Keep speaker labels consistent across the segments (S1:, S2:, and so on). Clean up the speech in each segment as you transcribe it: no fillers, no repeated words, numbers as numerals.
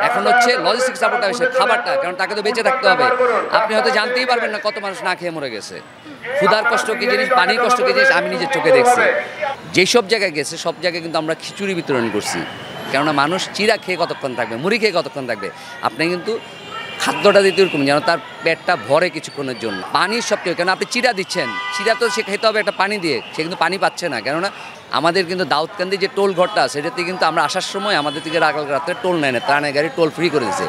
S1: এখন হচ্ছে লজিস্টিক সাপোর্টটা বেশি, খাবারটা, কারণ তাকে তো বেঁচে থাকতে হবে। আপনি হয়তো জানতেই পারবেন না কত মানুষ না খেয়ে মরে গেছে। ক্ষুধার কষ্ট কী জিনিস, পানির কষ্ট কী জিনিস আমি নিজের চোখে দেখছি। যেসব জায়গায় গেছে সব জায়গায় কিন্তু আমরা খিচুড়ি বিতরণ করছি, কেননা মানুষ চিড়া খেয়ে কতক্ষণ থাকবে, মুড়ি খেয়ে কতক্ষণ থাকবে। আপনি কিন্তু খাদ্যটা দিতে এরকম যেন তার পেটটা ভরে কিছুক্ষণের জন্য। পানির সবচেয়ে, কেন আপনি চিড়া দিচ্ছেন, চিড়া তো সে খেতে হবে একটা পানি দিয়ে, সে কিন্তু পানি পাচ্ছে না। কেননা আমাদের কিন্তু দাউদকান্দি যে টোল ঘরটা আছে সেটাতে কিন্তু আমরা আসার সময় আমাদের থেকে কাল রাত্রে টোল নেয় না, ত্রাণের গাড়ি টোল ফ্রি করে দিয়েছে।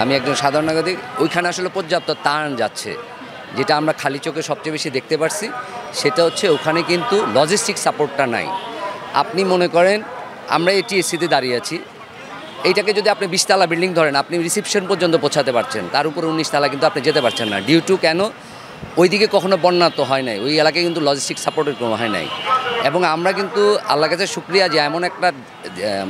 S1: আমি একজন সাধারণ নাগরিক, ওইখানে আসলে পর্যাপ্ত ত্রাণ যাচ্ছে। যেটা আমরা খালি চোখে সবচেয়ে বেশি দেখতে পারছি সেটা হচ্ছে ওখানে কিন্তু লজিস্টিক সাপোর্টটা নাই। আপনি মনে করেন আমরা এটিএসসিতে দাঁড়িয়ে আছি, এইটাকে যদি আপনি 20 তলা বিল্ডিং ধরেন, আপনি রিসেপশন পর্যন্ত পৌঁছাতে পারছেন, তার উপরে 19 তলা কিন্তু আপনি যেতে পারছেন না। ডিউ টু কেন, ওইদিকে কখনো বন্যা তো হয় নাই, ওই এলাকায় কিন্তু লজিস্টিক সাপোর্টের কোনো হয় নাই। এবং আমরা কিন্তু আল্লাহর কাছে শুকরিয়া যে এমন একটা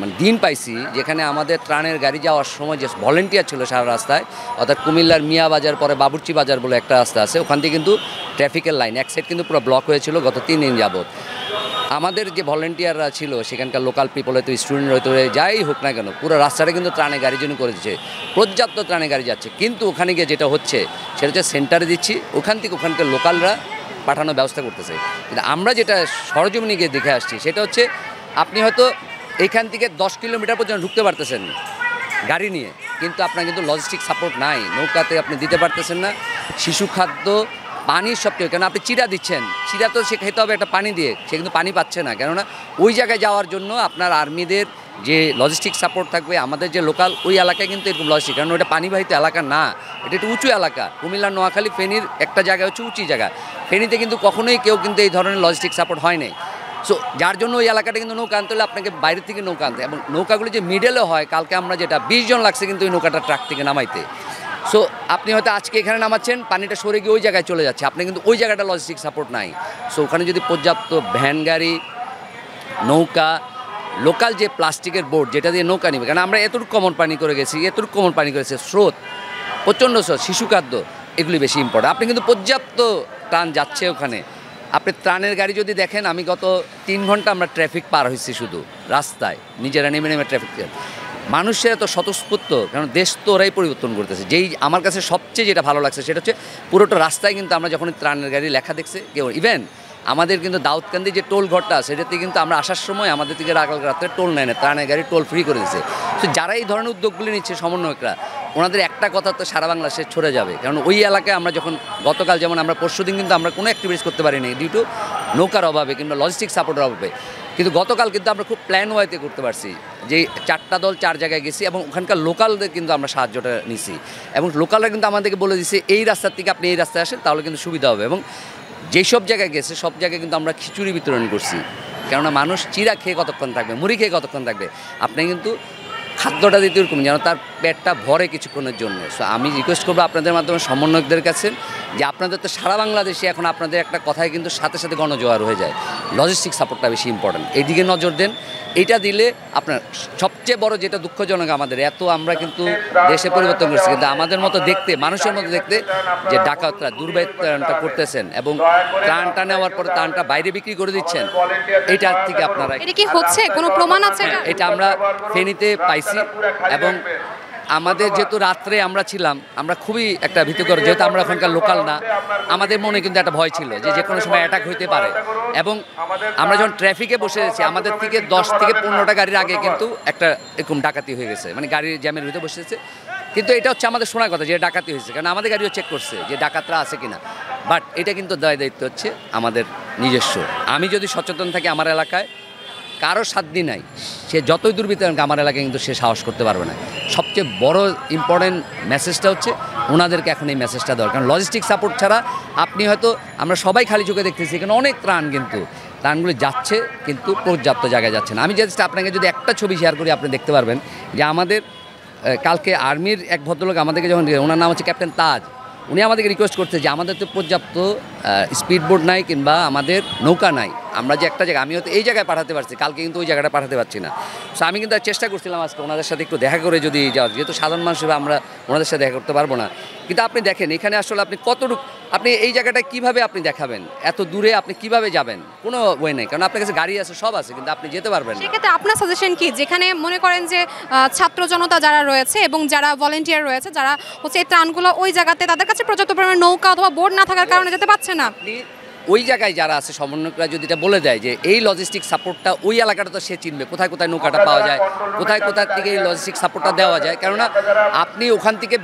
S1: মানে দিন পাইছি যেখানে আমাদের ত্রাণের গাড়ি যাওয়ার সময় যে ভলেন্টিয়ার ছিল সারা রাস্তায়, অর্থাৎ কুমিল্লার মিয়া বাজার পরে বাবুর্চি বাজার বলে একটা রাস্তা আছে, ওখান থেকে কিন্তু ট্রাফিকের লাইন এক সাইড কিন্তু পুরো ব্লক হয়েছিল গত 3 দিন যাবত। আমাদের যে ভলেন্টিয়াররা ছিল সেখানকার লোকাল পিপল হয়তো স্টুডেন্ট হয়তো যাই হোক না কেন, পুরো রাস্তাটা কিন্তু ত্রাণের গাড়ির জন্য করে দিচ্ছে, পর্যাপ্ত ত্রাণের গাড়ি যাচ্ছে। কিন্তু ওখানে গিয়ে যেটা হচ্ছে সেটা হচ্ছে সেন্টারে দিচ্ছি, ওখান থেকে ওখানকার লোকালরা পাঠানোর ব্যবস্থা করতেছে। কিন্তু আমরা যেটা সরজমিনে গিয়ে দেখে আসছি সেটা হচ্ছে আপনি হয়তো এইখান থেকে 10 কিলোমিটার পর্যন্ত ঢুকতে পারতেছেন গাড়ি নিয়ে, কিন্তু আপনার কিন্তু লজিস্টিক সাপোর্ট নাই, নৌকাতে আপনি দিতে পারতেছেন না। শিশু খাদ্য, পানির সবচেয়ে, কেন আপনি চিড়া দিচ্ছেন, চিড়া তো সে খেতে হবে একটা পানি দিয়ে, সে কিন্তু পানি পাচ্ছে না। কেননা ওই জায়গায় যাওয়ার জন্য আপনার আর্মিদের যে লজিস্টিক সাপোর্ট থাকবে, আমাদের যে লোকাল ওই এলাকায় কিন্তু এরকম লজিস্টিক, কারণ ওটা পানিবাহিত এলাকা না, এটা একটু উঁচু এলাকা। কুমিল্লা, নোয়াখালী, ফেনীর একটা জায়গা হচ্ছে উঁচু জায়গা, ফেনীতে কিন্তু কখনোই কেউ কিন্তু এই ধরনের লজিস্টিক সাপোর্ট হয় নাই। সো যার জন্য ওই এলাকাটা কিন্তু নৌকা আনতে হলে আপনাকে বাইরে থেকে নৌকা আনতে, এবং নৌকাগুলো যে মিডলে হয়, কালকে আমরা যেটা 20 জন লাগছে কিন্তু ওই নৌকাটা ট্রাক থেকে নামাইতে। সো আপনি হয়তো আজকে এখানে নামাচ্ছেন, পানিটা সরে গিয়ে ওই জায়গায় চলে যাচ্ছে, আপনি কিন্তু ওই জায়গাটা লজিস্টিক সাপোর্ট নাই। সো ওখানে যদি পর্যাপ্ত ভ্যান গাড়ি, নৌকা, লোকাল যে প্লাস্টিকের বোর্ড যেটা দিয়ে নৌকা নিবে, কারণ আমরা এতটুকু কমন পানি করে গেছি, এতটুকু কমন পানি করেছে, স্রোত প্রচণ্ড স্রোত, শিশু খাদ্য, এগুলি বেশি ইম্পর্টেন্ট। আপনি কিন্তু পর্যাপ্ত ত্রাণ যাচ্ছে ওখানে। আপনি ত্রাণের গাড়ি যদি দেখেন, আমি গত 3 ঘন্টা আমরা ট্রাফিক পার হয়েছি শুধু রাস্তায়, নিজেরা নেমে নেমে ট্রাফিক। মানুষের এত স্বতঃস্ফূর্ত, কারণ দেশ তো ওরাই পরিবর্তন করতেছে। যেই আমার কাছে সবচেয়ে যেটা ভালো লাগছে সেটা হচ্ছে পুরোটা রাস্তায় কিন্তু আমরা যখন ত্রাণের গাড়ি লেখা দেখছে কেউ, ইভেন আমাদের কিন্তু দাউদকান্দি যে টোল ঘরটা আছে সেটাতে কিন্তু আমরা আসার সময় আমাদের থেকে কাল রাত্রে টোল নেয় না, ত্রাণের গাড়ি টোল ফ্রি করে দিচ্ছে। তো যারা এই ধরনের উদ্যোগগুলি নিচ্ছে সমন্বয়করা, ওনাদের একটা কথা তো সারা বাংলাদেশে ছড়ে যাবে। কারণ ওই এলাকায় আমরা যখন গতকাল যেমন আমরা পরশুদিন কিন্তু আমরা কোনো অ্যাক্টিভিটিস করতে পারিনি ডিউ টু নৌকার অভাবে কিংবা লজিস্টিক সাপোর্টের অভাবে, কিন্তু গতকাল কিন্তু আমরা খুব প্ল্যান ওয়াইতে করতে পারছি, যে 4টা দল 4 জায়গায় গেছি এবং ওখানকার লোকালদের কিন্তু আমরা সাহায্যটা নিছি, এবং লোকালরা কিন্তু আমাদেরকে বলে দিচ্ছে এই রাস্তার থেকে আপনি এই রাস্তায় আসেন তাহলে কিন্তু সুবিধা হবে। এবং যেসব জায়গায় গেছে সব জায়গায় কিন্তু আমরা খিচুড়ি বিতরণ করছি, কেননা মানুষ চিড়া খেয়ে কতক্ষণ থাকবে, মুড়ি খেয়ে কতক্ষণ থাকবে। আপনি কিন্তু খাদ্যটা দিতে এরকম যেন তার পেটটা ভরে কিছুক্ষণের জন্য। সো আমি রিকোয়েস্ট করবো আপনাদের মাধ্যমে সমন্বয়কদের কাছে যে আপনাদের তো সারা বাংলাদেশে এখন আপনাদের একটা কথায় কিন্তু সাথে সাথে গণজোয়ার হয়ে যায়, লজিস্টিক সাপোর্টটা বেশি ইম্পর্টেন্ট, এইদিকে নজর দেন। এটা দিলে আপনার সবচেয়ে বড় যেটা দুঃখজনক, আমাদের এত আমরা কিন্তু দেশে পরিবর্তন করছি, কিন্তু আমাদের মতো দেখতে, মানুষের মতো দেখতে যে ডাকাতরা দুর্বৃত্তায়নটা করতেছেন এবং ত্রাণটা নেওয়ার পরে ত্রাণটা বাইরে বিক্রি করে দিচ্ছেন, এটার থেকে আপনারা,
S2: এটা কি হচ্ছে, কোনো প্রমাণ আছে?
S1: এটা আমরা ফেনীতে পাইছি। এবং আমাদের যেহেতু রাত্রে আমরা ছিলাম, আমরা খুবই একটা ভীতিকর, যেহেতু আমরা ওখানকার লোকাল না, আমাদের মনে কিন্তু একটা ভয় ছিল যে যে কোনো সময় অ্যাটাক হইতে পারে। এবং আমরা যখন ট্রাফিকে বসে আছি, আমাদের থেকে 10 থেকে 15টা গাড়ির আগে কিন্তু একটা এরকম ডাকাতি হয়ে গেছে, মানে গাড়ির জ্যামের ভিতরে বসেছে। কিন্তু এটা হচ্ছে আমাদের শোনার কথা যে ডাকাতি হয়েছে, কারণ আমাদের গাড়িও চেক করছে যে ডাকাতরা আছে কিনা। বাট এটা কিন্তু দায়িত্ব হচ্ছে আমাদের নিজস্ব। আমি যদি সচেতন থাকি আমার এলাকায়, কারো সাধ্য নাই, সে যতই দুর্বৃত্ত আমার এলাকায় কিন্তু সে সাহস করতে পারবে না। সবচেয়ে বড় ইম্পর্টেন্ট মেসেজটা হচ্ছে ওনাদেরকে এখন এই মেসেজটা দরকার, কারণ লজিস্টিক সাপোর্ট ছাড়া আপনি হয়তো, আমরা সবাই খালি চোখে দেখতেছি এখানে অনেক ত্রাণ, কিন্তু ত্রাণগুলো যাচ্ছে কিন্তু পর্যাপ্ত জায়গায় যাচ্ছে না। আমি জাস্ট আপনাকে যদি একটা ছবি শেয়ার করি, আপনি দেখতে পারবেন যে আমাদের কালকে আর্মির এক ভদ্রলোক আমাদেরকে যখন, ওনার নাম হচ্ছে ক্যাপ্টেন তাজ, উনি আমাদেরকে রিকোয়েস্ট করছে যে আমাদের তো পর্যাপ্ত স্পিড বোট নাই কিংবা আমাদের নৌকা নাই, আমরা যে একটা জায়গা, আমি হয়তো এই জায়গায় পাঠাতে পারছি, কালকে কিন্তু ওই জায়গাটা পাঠাতে পারছি না। সো আমি কিন্তু চেষ্টা করছিলাম আজকে ওনাদের সাথে একটু দেখা করে যদি যাওয়া, যেহেতু সাধারণ মানুষ হিসেবে আমরা ওনাদের সাথে দেখা করতে পারবো না। কিন্তু আপনি দেখেন এখানে আসলে আপনি কতটুকু আপনি এই জায়গাটা কিভাবে আপনি দেখাবেন, এত দূরে আপনি কিভাবে যাবেন, কোনো ওয়ে নেই, কারণ আপনার কাছে গাড়ি আছে, সব আছে, কিন্তু আপনি যেতে পারবেন না।
S2: সেক্ষেত্রে আপনার সাজেশন কি, যেখানে মনে করেন যে ছাত্র জনতা যারা রয়েছে এবং যারা ভলেন্টিয়ার রয়েছে, যারা হচ্ছে এই ত্রাণগুলো ওই জায়গাতে তাদের কাছে পর্যাপ্ত পরিমাণে নৌকা অথবা বোট না থাকার কারণে যেতে পারছে না,
S1: আপনি ওই জায়গায় যারা আছে সমন্বয়করা যদি এটা বলে দেয় যে এই লজিস্টিক সাপোর্টটা ওই এলাকাটা, তো সে চিনবে কোথায় কোথায় নৌকাটা পাওয়া যায়, কোথায় কোথায় থেকে এই লজিস্টিক সাপোর্টটা দেওয়া যায়, কেননা আপনি ওখান থেকে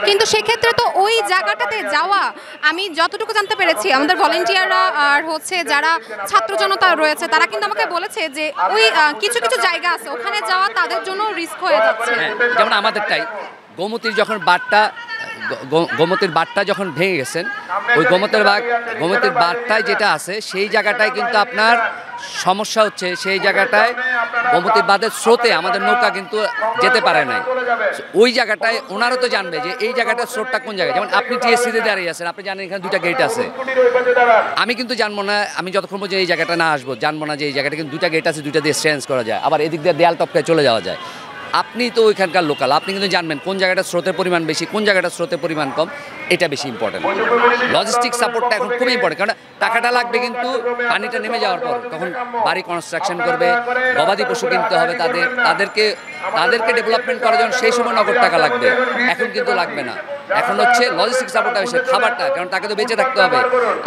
S2: কিন্তু সেক্ষেত্রে তো ওই জায়গাটাতে যাওয়া, আমি যতটুকু জানতে পেরেছি আমাদের ভলেন্টিয়াররা আর হচ্ছে যারা ছাত্র জনতা রয়েছে তারা কিন্তু আমাকে বলেছে যে ওই কিছু কিছু জায়গা আছে ওখানে যাওয়া তাদের জন্য রিস্ক হয়ে যাচ্ছে।
S1: হ্যাঁ, যেমন আমাদেরটাই গোমতীর যখন গোমতীর বাঁধটা যখন ভেঙে গেছেন, ওই গোমতীর বাঁধটায় যেটা আছে সেই জায়গাটায় কিন্তু আপনার সমস্যা হচ্ছে, সেই জায়গাটায় গোমতীর বাঁধের স্রোতে আমাদের নৌকা কিন্তু যেতে পারে নাই। ওই জায়গাটায় ওনারও তো জানবে যে এই জায়গাটার স্রোতটা কোন জায়গায়। যেমন আপনি টিএসসিতে দাঁড়িয়ে আছেন, আপনি জানেন এখানে 2টা গেট আছে, আমি কিন্তু জানবো না, আমি যতক্ষণ পর্যন্ত এই জায়গাটা না আসবো জানবো না যে এই জায়গাটা কিন্তু 2টা গেট আছে, 2টা দিয়ে চেঞ্জ করা যায়, আবার এদিক দিয়ে দেয়াল টপকায় চলে যাওয়া যায়। আপনি তো ওইখানকার লোকাল, আপনি কিন্তু জানবেন কোন জায়গাটা স্রোতের পরিমাণ বেশি, কোন জায়গাটা স্রোতের পরিমাণ কম, এটা বেশি ইম্পর্টেন্ট। লজিস্টিক সাপোর্টটা এখন খুবই ইম্পর্টেন্ট, কারণ টাকাটা লাগবে কিন্তু পানিটা নেমে যাওয়ার পর, তখন বাড়ি কনস্ট্রাকশন করবে, গবাদি পশু কিনতে হবে, তাদেরকে ডেভেলপমেন্ট করার জন্য সেই সময় নগদ টাকা লাগবে, এখন কিন্তু লাগবে না। এখন হচ্ছে লজিস্টিক সাপোর্টটা বেশি, খাবারটা, কারণ তাকে তো বেঁচে থাকতে হবে।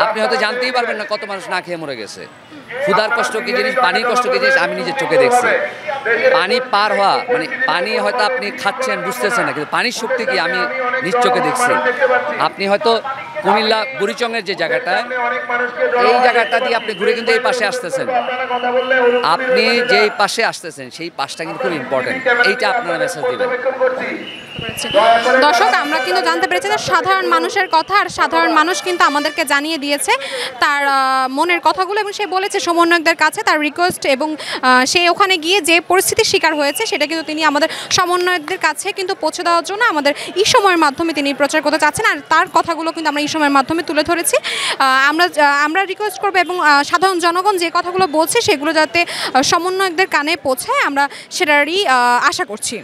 S1: আপনি হয়তো জানতেই পারবেন না কত মানুষ না খেয়ে মরে গেছে। ক্ষুধার কষ্ট কি জিনিস, পানির কষ্ট কি জিনিস আমি নিজের চোখে দেখছি। পানি পার হওয়া মানে পানি হয়তো আপনি খাচ্ছেন বুঝতেছেন না, কিন্তু পানির শক্তি কি আমি নিজ চোখে দেখছি। আপনি হয়তো কুমিল্লা বুড়িচংয়ের যে জায়গাটা, এই জায়গাটা দিয়ে আপনি ঘুরে কিন্তু এই পাশে আসতেছেন, আপনি যেই পাশে আসতেছেন সেই পাশটা কিন্তু খুব ইম্পর্টেন্ট, এইটা আপনারা মেসেজ দিবেন।
S2: দর্শক, আমরা কিন্তু জানতে পেরেছি যে সাধারণ মানুষের কথা, আর সাধারণ মানুষ কিন্তু আমাদেরকে জানিয়ে দিয়েছে তার মনের কথাগুলো, এবং সে বলেছে সমন্বয়কদের কাছে তার রিকোয়েস্ট, এবং সে ওখানে গিয়ে যে পরিস্থিতির শিকার হয়েছে সেটা কিন্তু তিনি আমাদের সমন্বয়কদের কাছে কিন্তু পৌঁছে দেওয়ার জন্য আমাদের এই সময়ের মাধ্যমে তিনি প্রচার করতে চাচ্ছেন, আর তার কথাগুলো কিন্তু আমরা এই সময়ের মাধ্যমে তুলে ধরেছি। আমরা রিকোয়েস্ট করবো এবং সাধারণ জনগণ যে কথাগুলো বলছে সেগুলো যাতে সমন্বয়কদের কানে পৌঁছায়, আমরা সেটারই আশা করছি।